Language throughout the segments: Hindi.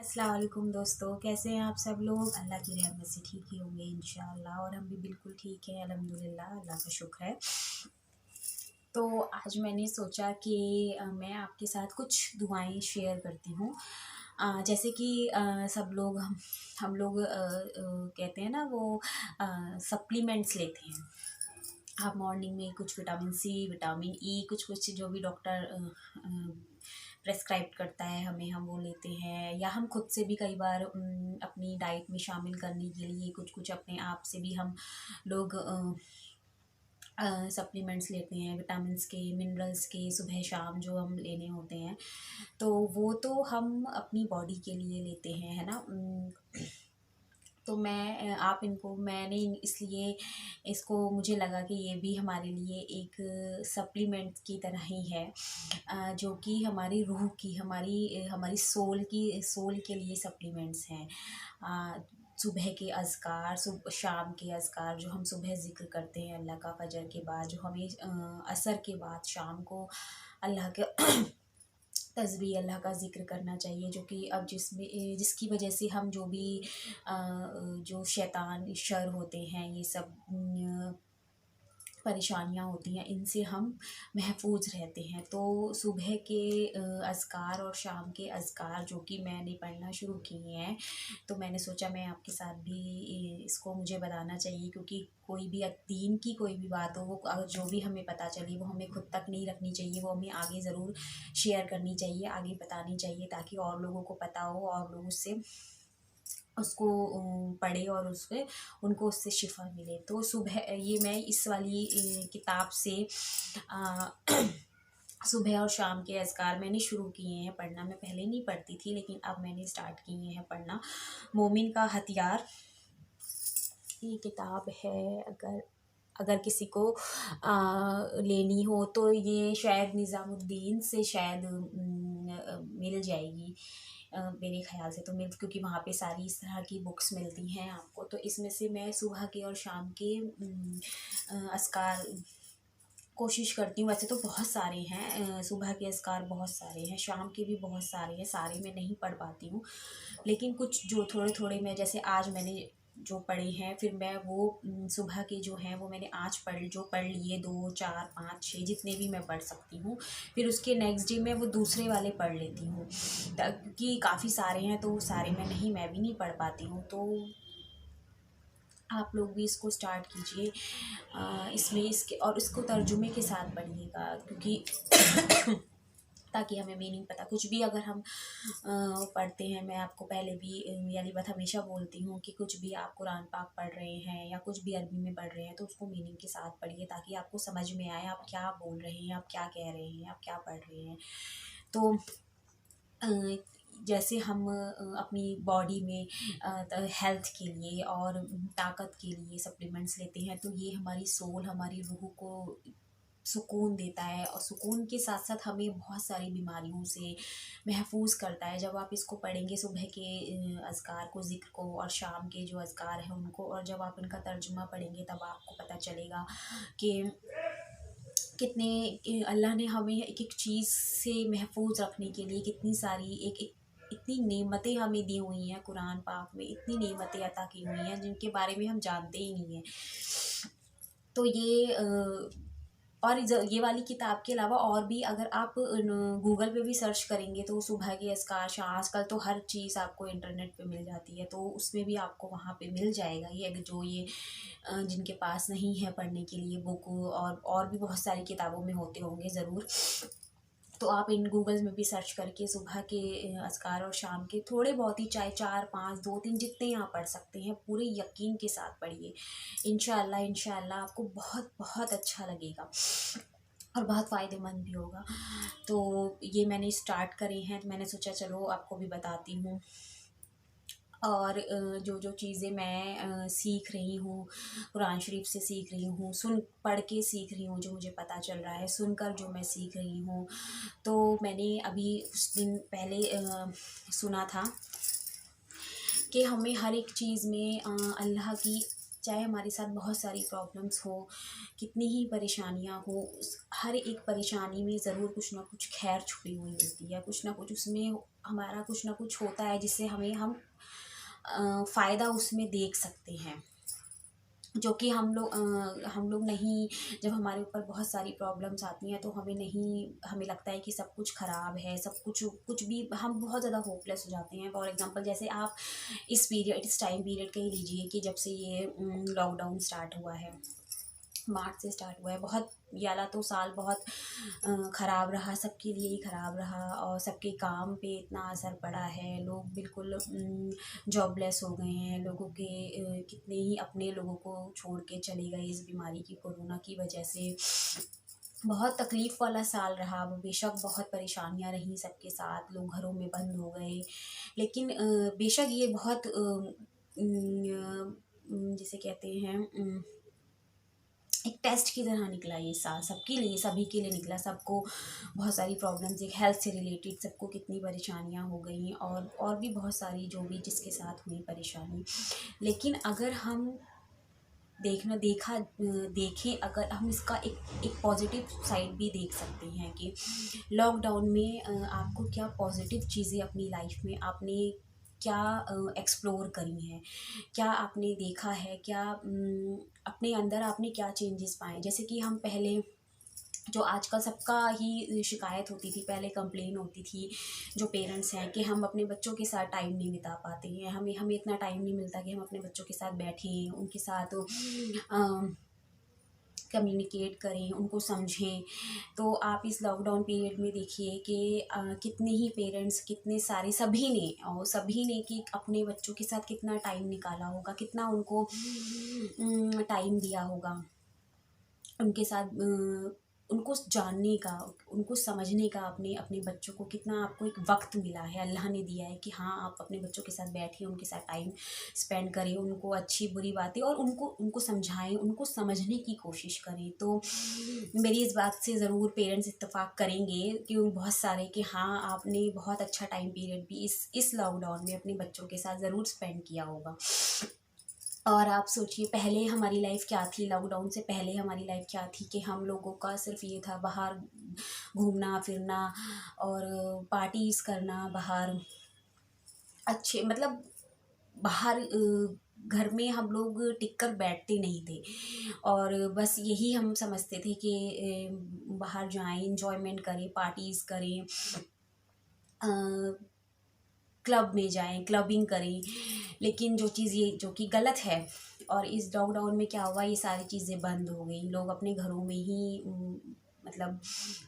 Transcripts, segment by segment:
अस्सलाम वालेकुम दोस्तों, कैसे हैं आप सब लोग। अल्लाह की रहमत से ठीक ही होंगे इंशाअल्लाह। और हम भी बिल्कुल ठीक हैं, अल्हम्दुलिल्लाह, अल्लाह का शुक्र है। तो आज मैंने सोचा कि मैं आपके साथ कुछ दुआएं शेयर करती हूँ। जैसे कि सब लोग हम लोग कहते हैं ना, वो सप्लीमेंट्स लेते हैं। आप मॉर्निंग में कुछ विटामिन सी, विटामिन ई, कुछ कुछ जो भी डॉक्टर प्रेस्क्राइब करता है हमें, हम वो लेते हैं। या हम खुद से भी कई बार अपनी डाइट में शामिल करने के लिए कुछ कुछ अपने आप से भी हम लोग सप्लीमेंट्स लेते हैं, विटामिन्स के, मिनरल्स के, सुबह शाम जो हम लेने होते हैं। तो वो तो हम अपनी बॉडी के लिए लेते हैं, है ना। तो आप इनको मैंने इसलिए इसको मुझे लगा कि ये भी हमारे लिए एक सप्लीमेंट की तरह ही है, जो कि हमारी रूह की, हमारी हमारी सोल के लिए सप्लीमेंट्स हैं। सुबह के अज़कार, शाम के अज़कार जो हम सुबह ज़िक्र करते हैं अल्लाह का, फ़जर के बाद जो हमें असर के बाद शाम को अल्लाह के तस्बीह, अल्लाह का ज़िक्र करना चाहिए। जो कि अब जिसकी वजह से हम जो भी जो शैतान शर होते हैं, ये सब परेशानियाँ होती हैं, इनसे हम महफूज रहते हैं। तो सुबह के अज़कार और शाम के अज़कार जो कि मैंने पढ़ना शुरू किए हैं, तो मैंने सोचा मैं आपके साथ भी इसको मुझे बताना चाहिए। क्योंकि कोई भी दीन की कोई भी बात हो, वो जो भी हमें पता चली वो हमें खुद तक नहीं रखनी चाहिए, वो हमें आगे ज़रूर शेयर करनी चाहिए, आगे बतानी चाहिए, ताकि और लोगों को पता हो और लोग उसको पढ़े और उससे उनको उससे शिफा मिले। तो सुबह ये मैं इस वाली किताब से अ, सुबह और शाम के अज़कार मैंने शुरू किए हैं पढ़ना। मैं पहले नहीं पढ़ती थी, लेकिन अब मैंने स्टार्ट किए हैं पढ़ना। मोमिन का हथियार ये किताब है। अगर अगर किसी को लेनी हो तो ये शायद निज़ामुद्दीन से शायद मिल जाएगी, मेरे ख़्याल से तो क्योंकि वहाँ पे सारी इस तरह की बुक्स मिलती हैं आपको। तो इसमें से मैं सुबह के और शाम के अज़कार कोशिश करती हूँ। वैसे तो बहुत सारे हैं, सुबह के अज़कार बहुत सारे हैं, शाम के भी बहुत सारे हैं, सारे मैं नहीं पढ़ पाती हूँ। लेकिन कुछ जो थोड़े थोड़े मैं, जैसे आज मैंने जो पढ़े हैं, फिर मैं वो सुबह के जो हैं वो मैंने आज पढ़ लिए, 2 4 5 6 जितने भी मैं पढ़ सकती हूँ। फिर उसके नेक्स्ट डे मैं वो दूसरे वाले पढ़ लेती हूँ, क्योंकि काफ़ी सारे हैं तो वो सारे मैं भी नहीं पढ़ पाती हूँ। तो आप लोग भी इसको स्टार्ट कीजिए। इसमें इसके और इसको तर्जुमे के साथ पढ़िएगा, क्योंकि ताकि हमें मीनिंग पता, कुछ भी अगर हम पढ़ते हैं, मैं आपको पहले भी यानी बात हमेशा बोलती हूँ कि कुछ भी आप कुरान पाक पढ़ रहे हैं या कुछ भी अरबी में पढ़ रहे हैं तो उसको मीनिंग के साथ पढ़िए, ताकि आपको समझ में आए आप क्या बोल रहे हैं, आप क्या कह रहे हैं, आप क्या पढ़ रहे हैं। तो जैसे हम अपनी बॉडी में हेल्थ के लिए और ताकत के लिए सप्लीमेंट्स लेते हैं, तो ये हमारी सोल, हमारी रूह को सुकून देता है, और सुकून के साथ साथ हमें बहुत सारी बीमारियों से महफूज करता है। जब आप इसको पढ़ेंगे, सुबह के अज़कार को, ज़िक्र को, और शाम के जो अज़कार हैं उनको, और जब आप इनका तर्जुमा पढ़ेंगे तब आपको पता चलेगा कि कितने अल्लाह ने हमें एक एक चीज़ से महफूज रखने के लिए कितनी सारी एक एक इतनी नेमतें हमें दी हुई हैं। कुरान पाक में इतनी नेमतें अता की हुई हैं जिनके बारे में हम जानते ही नहीं हैं। तो और ये वाली किताब के अलावा और भी अगर आप गूगल पे भी सर्च करेंगे तो सुबह के अज़कार, आजकल तो हर चीज़ आपको इंटरनेट पे मिल जाती है, तो उसमें भी आपको वहाँ पे मिल जाएगा। ये अगर जो ये जिनके पास नहीं है पढ़ने के लिए बुक, और भी बहुत सारी किताबों में होते होंगे ज़रूर, तो आप इन गूगल में भी सर्च करके सुबह के अज़कार और शाम के थोड़े बहुत ही, चाहे 4 5 2 3 जितने आप पढ़ सकते हैं, पूरे यकीन के साथ पढ़िए। इंशाअल्लाह इंशाअल्लाह आपको बहुत बहुत अच्छा लगेगा और बहुत फ़ायदेमंद भी होगा। तो ये मैंने स्टार्ट करे हैं, तो मैंने सोचा चलो आपको भी बताती हूँ। और जो जो चीज़ें मैं सीख रही हूँ, कुरान शरीफ से सीख रही हूँ, पढ़ के सीख रही हूँ, जो मुझे पता चल रहा है, सुनकर जो मैं सीख रही हूँ। तो मैंने अभी कुछ दिन पहले सुना था कि हमें हर एक चीज़ में अल्लाह की चाहे हमारे साथ बहुत सारी प्रॉब्लम्स हो, कितनी ही परेशानियां हो, हर एक परेशानी में ज़रूर कुछ ना कुछ खैर छुपी हुई होती है, कुछ ना कुछ उसमें हमारा कुछ ना कुछ होता है जिससे हम फ़ायदा उसमें देख सकते हैं, जो कि हम लोग नहीं। जब हमारे ऊपर बहुत सारी प्रॉब्लम्स आती हैं तो हमें लगता है कि सब कुछ ख़राब है, सब कुछ कुछ भी, हम बहुत ज़्यादा होपलेस हो जाते हैं। फॉर एग्जांपल जैसे आप इस टाइम पीरियड का ही लीजिए कि जब से ये लॉकडाउन स्टार्ट हुआ है, मार्च से स्टार्ट हुआ है। बहुत याला तो साल बहुत ख़राब रहा, सबके लिए ही ख़राब रहा और सबके काम पे इतना असर पड़ा है। लोग बिल्कुल जॉबलेस हो गए हैं, लोगों के कितने ही अपने लोगों को छोड़ के चले गए इस बीमारी की, कोरोना की वजह से। बहुत तकलीफ़ वाला साल रहा, बेशक बहुत परेशानियां रहीं सबके साथ, लोग घरों में बंद हो गए, लेकिन बेशक ये बहुत जिसे कहते हैं एक टेस्ट की तरह निकला ये साल सबके लिए, सभी के लिए निकला। सबको बहुत सारी प्रॉब्लम्स, एक हेल्थ से रिलेटेड सबको कितनी परेशानियां हो गई, और भी बहुत सारी जो भी जिसके साथ हुई परेशानी। लेकिन अगर हम देखें, अगर हम इसका एक पॉजिटिव साइड भी देख सकते हैं कि लॉकडाउन में आपको क्या पॉजिटिव चीज़ें अपनी लाइफ में आपने क्या एक्सप्लोर करी हैं, क्या आपने देखा है, क्या अपने अंदर आपने क्या चेंजेस पाए। जैसे कि हम पहले, जो आजकल सबका ही शिकायत होती थी, पहले कंप्लेन होती थी जो पेरेंट्स हैं कि हम अपने बच्चों के साथ टाइम नहीं बिता पाते हैं, हमें हमें इतना टाइम नहीं मिलता कि हम अपने बच्चों के साथ बैठें, उनके साथ कम्युनिकेट करें, उनको समझें। तो आप इस लॉकडाउन पीरियड में देखिए कि कितने ही पेरेंट्स, कितने सारे, सभी ने कि अपने बच्चों के साथ कितना टाइम निकाला होगा, कितना उनको टाइम दिया होगा, उनके साथ उनको जानने का, उनको समझने का, अपने अपने बच्चों को कितना आपको एक वक्त मिला है, अल्लाह ने दिया है कि हाँ आप अपने बच्चों के साथ बैठिए, उनके साथ टाइम स्पेंड करें, उनको अच्छी बुरी बातें और उनको उनको समझाएं, उनको समझने की कोशिश करें। तो मेरी इस बात से ज़रूर पेरेंट्स इत्तेफाक करेंगे कि बहुत सारे कि हाँ आपने बहुत अच्छा टाइम पीरियड भी इस लॉकडाउन में अपने बच्चों के साथ ज़रूर स्पेंड किया होगा। और आप सोचिए पहले हमारी लाइफ क्या थी, लॉकडाउन से पहले हमारी लाइफ क्या थी कि हम लोगों का सिर्फ ये था बाहर घूमना फिरना और पार्टीज़ करना, बाहर अच्छे मतलब बाहर घर में हम लोग टिक कर बैठते नहीं थे, और बस यही हम समझते थे कि बाहर जाएं, इंजॉयमेंट करें, पार्टीज़ करें, क्लब में जाएं, क्लबिंग करें। लेकिन जो चीज़ ये जो कि गलत है, और इस लॉकडाउन में क्या हुआ, ये सारी चीज़ें बंद हो गई, लोग अपने घरों में ही मतलब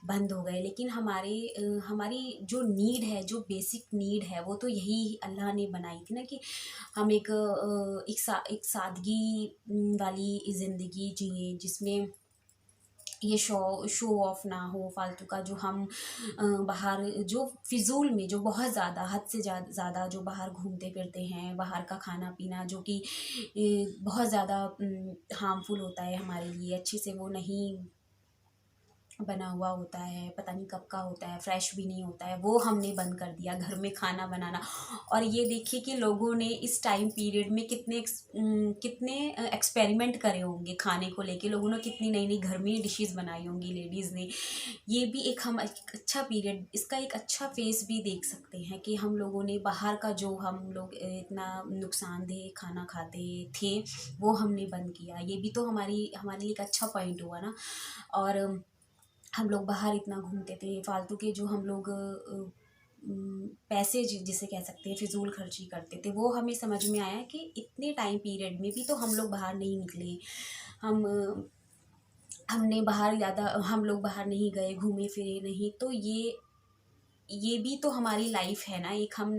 बंद हो गए। लेकिन हमारी जो नीड है, जो बेसिक नीड है, वो तो यही अल्लाह ने बनाई थी ना कि हम एक सादगी वाली ज़िंदगी जिए, जिसमें ये शो ऑफ ना हो फालतू का, जो हम बाहर जो फिजूल में, जो बहुत ज़्यादा हद से ज़्यादा जो बाहर घूमते फिरते हैं, बाहर का खाना पीना जो कि बहुत ज़्यादा हार्मफुल होता है हमारे लिए, अच्छे से वो नहीं बना हुआ होता है, पता नहीं कब का होता है, फ्रेश भी नहीं होता है, वो हमने बंद कर दिया, घर में खाना बनाना। और ये देखिए कि लोगों ने इस टाइम पीरियड में कितने एक्सपेरिमेंट करे होंगे खाने को लेके, लोगों ने कितनी नई नई घर में डिशेस बनाई होंगी लेडीज़ ने। ये भी एक अच्छा पीरियड, इसका एक अच्छा फेस भी देख सकते हैं कि हम लोगों ने बाहर का जो हम लोग इतना नुकसानदेह खाना खाते थे वो हमने बंद किया। ये भी तो हमारे लिए एक अच्छा पॉइंट हुआ ना। और हम लोग बाहर इतना घूमते थे, फालतू के जो हम लोग पैसे जिसे कह सकते हैं फिजूल खर्ची करते थे, वो हमें समझ में आया कि इतने टाइम पीरियड में भी तो हम लोग बाहर नहीं निकले, हम हमने बाहर ज़्यादा, हम लोग बाहर नहीं गए, घूमे फिरे नहीं, तो ये भी तो हमारी लाइफ है ना एक। हम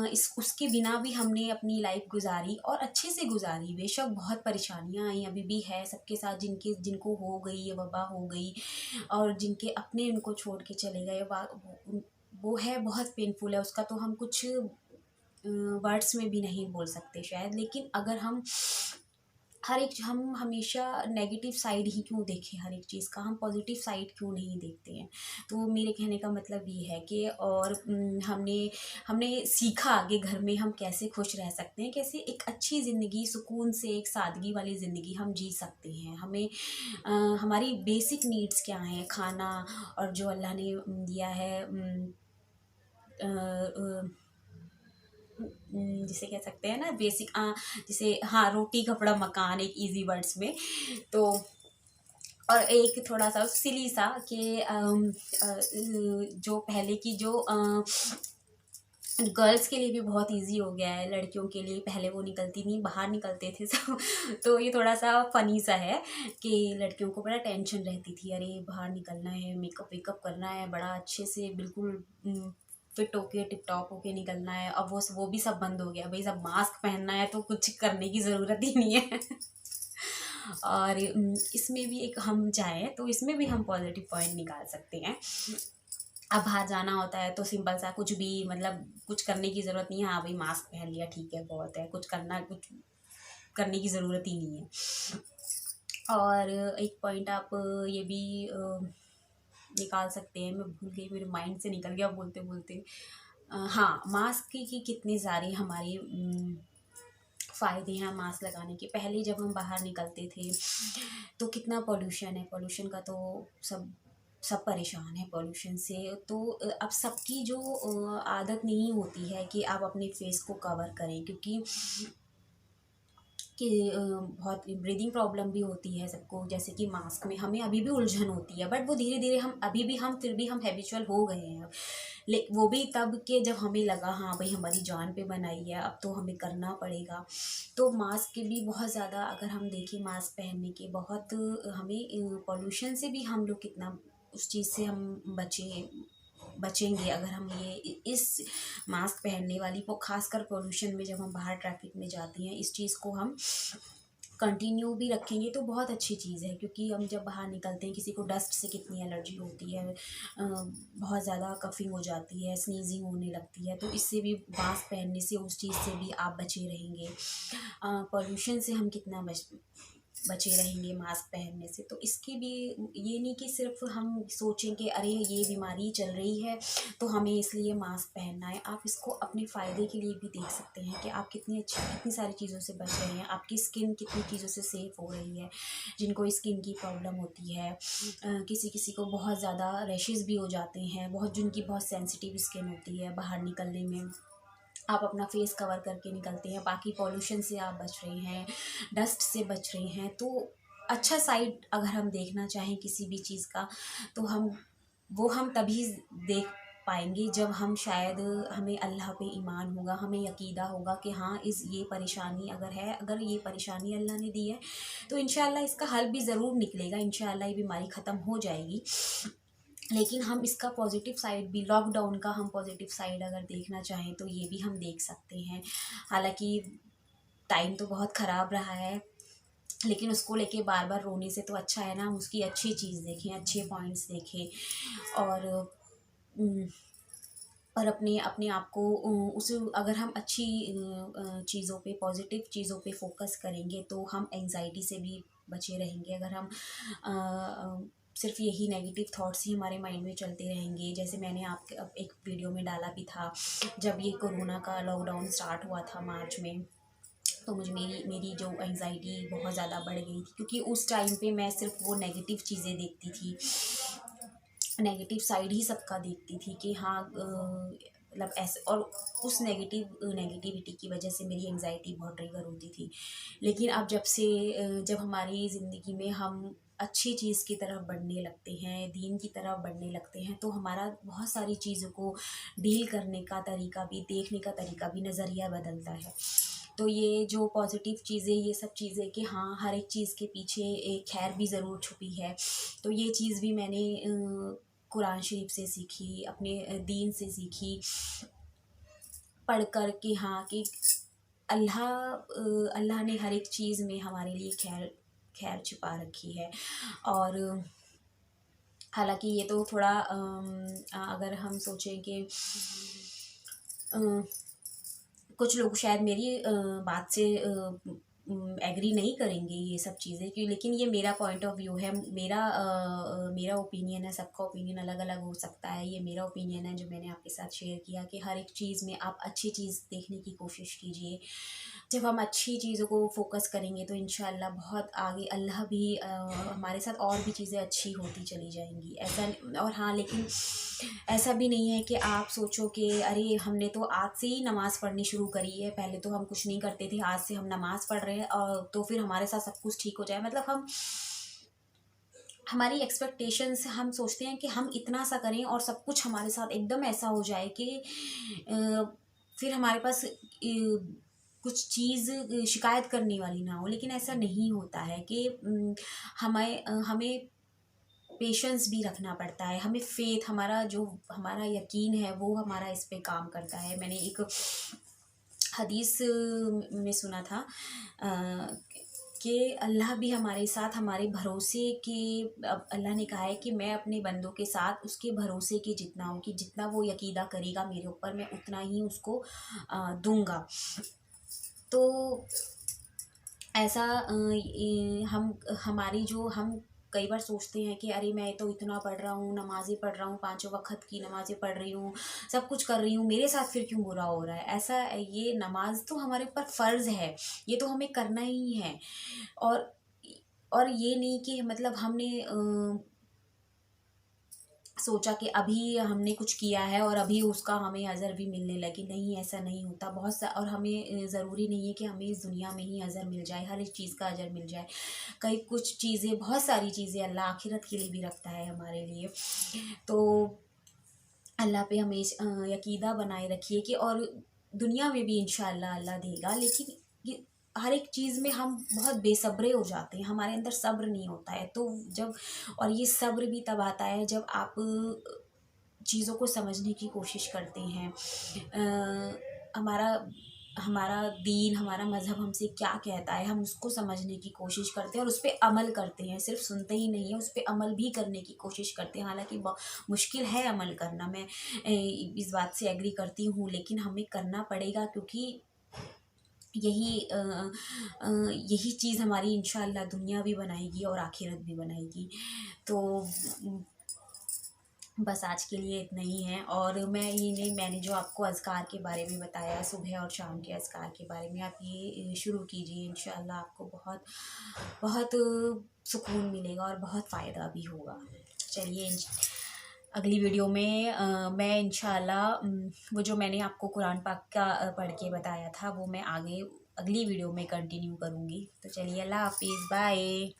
इस उसके बिना भी हमने अपनी लाइफ गुजारी और अच्छे से गुजारी। बेशक बहुत परेशानियां आई, अभी भी है सबके साथ, जिनको हो गई ये वबा हो गई, और जिनके अपने उनको छोड़ के चले गए, वो है बहुत पेनफुल है, उसका तो हम कुछ वर्ड्स में भी नहीं बोल सकते शायद। लेकिन अगर हम हर एक हम हमेशा नेगेटिव साइड ही क्यों देखें हर एक चीज़ का, हम पॉजिटिव साइड क्यों नहीं देखते हैं। तो मेरे कहने का मतलब ये है कि और हमने हमने सीखा आगे घर में हम कैसे खुश रह सकते हैं, कैसे एक अच्छी ज़िंदगी सुकून से एक सादगी वाली ज़िंदगी हम जी सकते हैं। हमें हमारी बेसिक नीड्स क्या हैं, खाना और जो अल्लाह ने दिया है जिसे कह सकते हैं ना बेसिक, जिसे हाँ रोटी कपड़ा मकान एक इजी वर्ड्स में। तो और एक थोड़ा सा सिली सा कि जो पहले की जो गर्ल्स के लिए भी बहुत इजी हो गया है, लड़कियों के लिए पहले वो निकलती नहीं, बाहर निकलते थे सब। तो ये थोड़ा सा फनी सा है कि लड़कियों को बड़ा टेंशन रहती थी, अरे बाहर निकलना है, मेकअप वेकअप करना है, बड़ा अच्छे से बिल्कुल फिट होके टिप टॉप होके निकलना है। अब वो भी सब बंद हो गया भाई, सब मास्क पहनना है तो कुछ करने की ज़रूरत ही नहीं है। और इसमें भी एक हम चाहें तो इसमें भी हम पॉजिटिव पॉइंट निकाल सकते हैं। अब बाहर जाना होता है तो सिंपल सा कुछ भी मतलब कुछ करने की ज़रूरत नहीं है, हाँ भाई मास्क पहन लिया ठीक है बहुत है, कुछ करने की ज़रूरत ही नहीं है। और एक पॉइंट आप ये भी निकाल सकते हैं, मैं भूल गई, मेरे माइंड से निकल गया बोलते बोलते। हाँ, मास्क की कितनी सारी हमारी फ़ायदे हैं मास्क लगाने के। पहले जब हम बाहर निकलते थे तो कितना पॉल्यूशन है, पॉल्यूशन का तो सब सब परेशान है पॉल्यूशन से। तो अब सबकी जो आदत नहीं होती है कि आप अपने फेस को कवर करें, क्योंकि कि बहुत ब्रीदिंग प्रॉब्लम भी होती है सबको, जैसे कि मास्क में हमें अभी भी उलझन होती है, बट वो धीरे धीरे हम अभी भी हम फिर भी हम हैबिचुअल हो गए हैं अब। वो भी तब के जब हमें लगा हाँ भाई हमारी जान पे बनाई है, अब तो हमें करना पड़ेगा। तो मास्क के भी बहुत ज़्यादा अगर हम देखें मास्क पहनने के बहुत हमें पॉल्यूशन से भी हम लोग कितना उस चीज़ से हम बचेंगे अगर हम ये इस मास्क पहनने वाली वो खासकर पोल्यूशन में जब हम बाहर ट्रैफिक में जाते हैं इस चीज़ को हम कंटिन्यू भी रखेंगे तो बहुत अच्छी चीज़ है। क्योंकि हम जब बाहर निकलते हैं किसी को डस्ट से कितनी एलर्जी होती है, बहुत ज़्यादा कफिंग हो जाती है, स्नीजिंग होने लगती है, तो इससे भी मास्क पहनने से उस चीज़ से भी आप बचे रहेंगे। पोल्यूशन से हम कितना बचे रहेंगे मास्क पहनने से। तो इसकी भी ये नहीं कि सिर्फ हम सोचें कि अरे ये बीमारी चल रही है तो हमें इसलिए मास्क पहनना है। आप इसको अपने फ़ायदे के लिए भी देख सकते हैं कि आप कितनी सारी चीज़ों से बच रहे हैं, आपकी स्किन कितनी चीज़ों से सेफ हो रही है। जिनको स्किन की प्रॉब्लम होती है, किसी किसी को बहुत ज़्यादा रैशेज़ भी हो जाते हैं, जिनकी बहुत सेंसिटिव स्किन होती है, बाहर निकलने में आप अपना फेस कवर करके निकलते हैं, बाकी पॉल्यूशन से आप बच रहे हैं, डस्ट से बच रहे हैं। तो अच्छा साइड अगर हम देखना चाहें किसी भी चीज़ का तो हम तभी देख पाएंगे जब हम शायद हमें अल्लाह पे ईमान होगा, हमें यकीदा होगा कि हाँ ये परेशानी अगर ये परेशानी अल्लाह ने दी है तो इंशाल्लाह इसका हल भी ज़रूर निकलेगा, इंशाल्लाह ये बीमारी ख़त्म हो जाएगी। लेकिन हम इसका पॉजिटिव साइड भी, लॉकडाउन का हम पॉजिटिव साइड अगर देखना चाहें तो ये भी हम देख सकते हैं। हालांकि टाइम तो बहुत ख़राब रहा है, लेकिन उसको लेके बार बार रोने से तो अच्छा है ना हम उसकी अच्छी चीज़ देखें, अच्छे पॉइंट्स देखें। और उम, और अपने अपने आप को उस अगर हम अच्छी चीज़ों पे, पॉजिटिव चीज़ों पे फोकस करेंगे तो हम एंजाइटी से भी बचे रहेंगे। अगर हम सिर्फ यही नेगेटिव थॉट्स ही हमारे माइंड में चलते रहेंगे, जैसे मैंने आपके अब एक वीडियो में डाला भी था जब ये कोरोना का लॉकडाउन स्टार्ट हुआ था मार्च में, तो मेरी मेरी जो एंजाइटी बहुत ज़्यादा बढ़ गई थी, क्योंकि उस टाइम पे मैं सिर्फ वो नेगेटिव चीज़ें देखती थी, नेगेटिव साइड ही सबका देखती थी कि हाँ मतलब ऐसे, और उस नेगेटिविटी की वजह से मेरी एंजाइटी बहुत ट्रिगर होती थी। लेकिन अब जब हमारी ज़िंदगी में हम अच्छी चीज़ की तरफ बढ़ने लगते हैं, दीन की तरफ बढ़ने लगते हैं, तो हमारा बहुत सारी चीज़ों को डील करने का तरीका भी, देखने का तरीका भी, नज़रिया बदलता है। तो ये जो पॉजिटिव चीज़ें, ये सब चीज़ें कि हाँ हर एक चीज़ के पीछे एक खैर भी ज़रूर छुपी है, तो ये चीज़ भी मैंने कुरान शरीफ से सीखी, अपने दीन से सीखी, पढ़ कर कि हाँ कि अल्लाह ने हर एक चीज़ में हमारे लिए खैर खैर छुपा रखी है। और हालांकि ये तो थोड़ा अगर हम सोचें कि कुछ लोग शायद मेरी बात से एग्री नहीं करेंगे ये सब चीज़ें कि, लेकिन ये मेरा पॉइंट ऑफ व्यू है, मेरा ओपिनियन है। सबका ओपिनियन अलग अलग हो सकता है, ये मेरा ओपिनियन है जो मैंने आपके साथ शेयर किया कि हर एक चीज़ में आप अच्छी चीज़ देखने की कोशिश कीजिए। जब हम अच्छी चीज़ों को फोकस करेंगे तो इंशाल्लाह बहुत आगे अल्लाह भी हमारे साथ और भी चीज़ें अच्छी होती चली जाएंगी। ऐसा, और हाँ, लेकिन ऐसा भी नहीं है कि आप सोचो कि अरे हमने तो आज से ही नमाज़ पढ़नी शुरू करी है, पहले तो हम कुछ नहीं करते थे, आज से हम नमाज़ पढ़ रहे हैं और तो फिर हमारे साथ सब कुछ ठीक हो जाए। मतलब हमारी एक्सपेक्टेशंस, हम सोचते हैं कि हम इतना सा करें और सब कुछ हमारे साथ एकदम ऐसा हो जाए कि फिर हमारे पास कुछ चीज़ शिकायत करने वाली ना हो। लेकिन ऐसा नहीं होता है कि हमें पेशेंस भी रखना पड़ता है, हमें फेथ, हमारा यकीन है वो हमारा इस पे काम करता है। मैंने एक हदीस में सुना था कि अल्लाह भी हमारे साथ हमारे भरोसे के, अब अल्लाह ने कहा है कि मैं अपने बंदों के साथ उसके भरोसे के जितना हूँ, कि जितना वो यकीदा करेगा मेरे ऊपर मैं उतना ही उसको दूंगा। तो ऐसा हम कई बार सोचते हैं कि अरे मैं तो इतना पढ़ रहा हूँ, नमाज़ें पढ़ रहा हूँ, 5 वक़्त की नमाज़ें पढ़ रही हूँ, सब कुछ कर रही हूँ, मेरे साथ फिर क्यों बुरा हो रहा है? ऐसा, ये नमाज तो हमारे ऊपर फ़र्ज़ है, ये तो हमें करना ही है। और और ये नहीं कि मतलब हमने सोचा कि अभी हमने कुछ किया है और अभी उसका हमें अज़र भी मिलने लगे। नहीं, ऐसा नहीं होता। बहुत सा, और हमें ज़रूरी नहीं है कि हमें इस दुनिया में ही अज़र मिल जाए, हर एक चीज़ का अज़र मिल जाए। कई कुछ चीज़ें, बहुत सारी चीज़ें अल्लाह आखिरत के लिए भी रखता है हमारे लिए। तो अल्लाह पे हमेशा यकीदा बनाए रखिए कि, और दुनिया में भी इंशाअल्लाह अल्लाह देगा। लेकिन ये हर एक चीज़ में हम बहुत बेसब्रे हो जाते हैं, हमारे अंदर सब्र नहीं होता है। तो जब, और ये सब्र भी तब आता है जब आप चीज़ों को समझने की कोशिश करते हैं। हमारा हमारा दीन, हमारा मज़हब हमसे क्या कहता है, हम उसको समझने की कोशिश करते हैं और उस पे अमल करते हैं। सिर्फ सुनते ही नहीं है, उस पे अमल भी करने की कोशिश करते हैं। हालाँकि मुश्किल है अमल करना, मैं इस बात से एग्री करती हूँ, लेकिन हमें करना पड़ेगा क्योंकि यही यही चीज़ हमारी इंशाअल्लाह दुनिया भी बनाएगी और आखिरत भी बनाएगी। तो बस आज के लिए इतना ही है। और मैंने जो आपको अज़कार के बारे में बताया, सुबह और शाम के अज़कार के बारे में, आप ये शुरू कीजिए, इंशाअल्लाह आपको बहुत बहुत सुकून मिलेगा और बहुत फ़ायदा भी होगा। चलिए, अगली वीडियो में मैं इंशाअल्लाह वो जो मैंने आपको कुरान पाक का पढ़ के बताया था, वो मैं आगे अगली वीडियो में कंटिन्यू करूँगी। तो चलिए, अल्लाह हाफ़िज़, बाय।